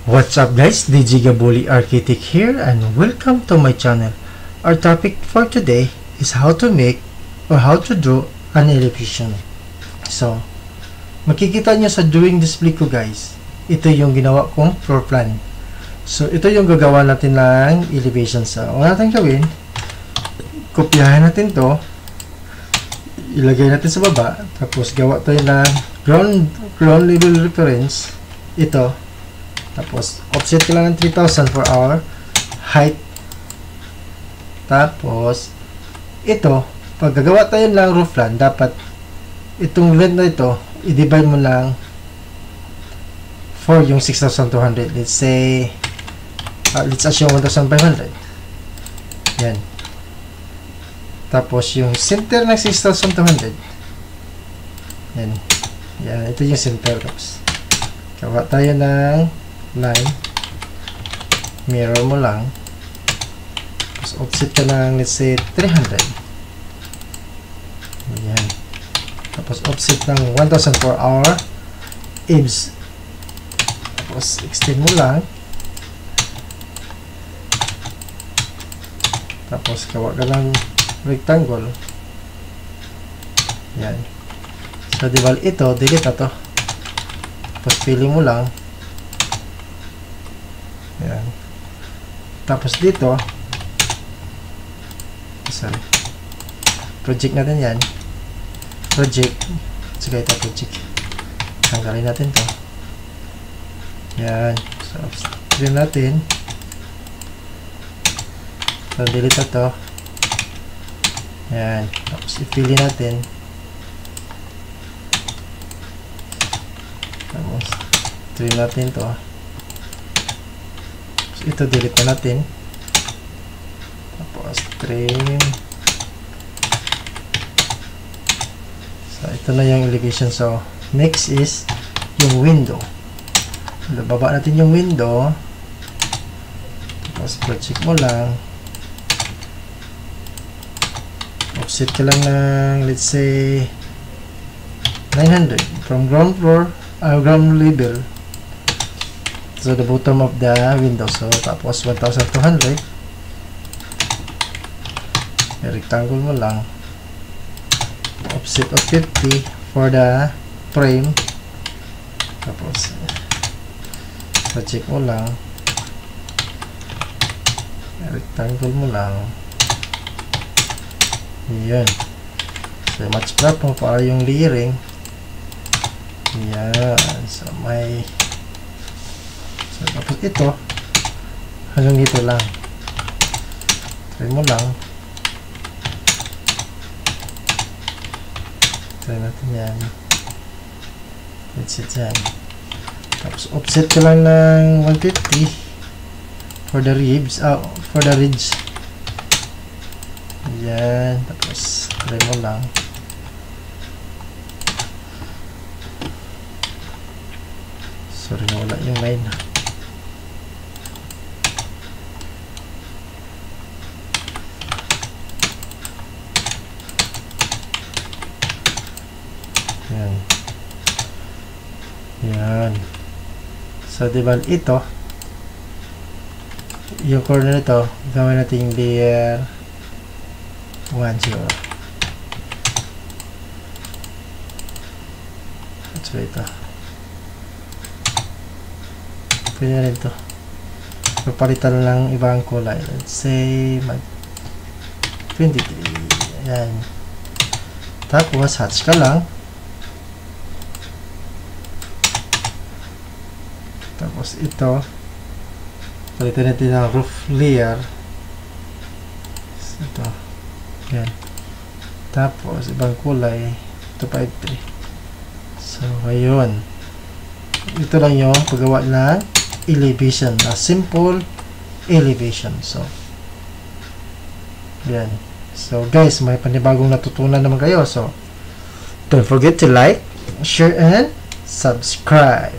What's up guys, DJ Gaboli Architect here and welcome to my channel. Our topic for today is how to make or how to draw an elevation. So, makikita nyo sa drawing display ko guys, ito yung ginawa kong floor plan. So, ito yung gagawa natin ng elevation. So, ang natin gawin, kopyahin natin to, ilagay natin sa baba, tapos gawa tayo ng ground level reference, ito. Tapos, offset ko lang ng 3,000 for our height. Tapos, ito, pag gagawa tayo ng roof plan, dapat itong length na ito, i-divide mo lang for yung 6,200. Let's say, let's assume 1,500. Yan. Tapos, yung center ng 6,200. Yan. Yan, ito yung center. Tapos, gawa tayo ng line, mirror mo lang, tapos offset ka lang, let's say 300. Ayan. Tapos offset ng 1,000 for our eaves, tapos extend mo lang, tapos gawa ka lang rectangle. Ayan. So diba ito, delete na to, tapos pili mo lang. Ayan. Tapos dito, sorry, project natin yan, project, sige ito project, tanggalin natin to. Yan. So trim natin, so delete na to. Yan. Tapos ipili natin, tapos trim natin to. Ito delete na natin, tapos trim. So ito na yung elevation. So next is yung window. Baba natin yung window, tapos project mo lang, offset ka lang ng let's say 900 from ground floor, ground level to the bottom of the window. So tapos 1,200, rectangle mo lang, offset of 50 for the frame, tapos project mo lang, rectangle mo lang. Yan. So match plot mo para yung layering. Yan. So may, so tapos ito hanggang dito lang, try mo lang, try natin yan, let's set yan. Tapos offset ka lang ng 150 for the ribs, for the ridge. Yan. Tapos try mo lang, sorry wala yung line. Yan. Yan. So diba ito, yung corner nito, gawin natin yung layer 1, 0. So ito, pwede na rin ito, papalitan lang ibang kulay, let's say mag 23. Ayan. Tapos hatch ka lang, tapos ito palitan natin ng roof layer, ito, yan, tapos ibang kulay, 253. So ayun, ito lang yung paggawa ng elevation, a simple elevation. So yan. So guys, may panibagong natutunan naman kayo. So don't forget to like, share and subscribe.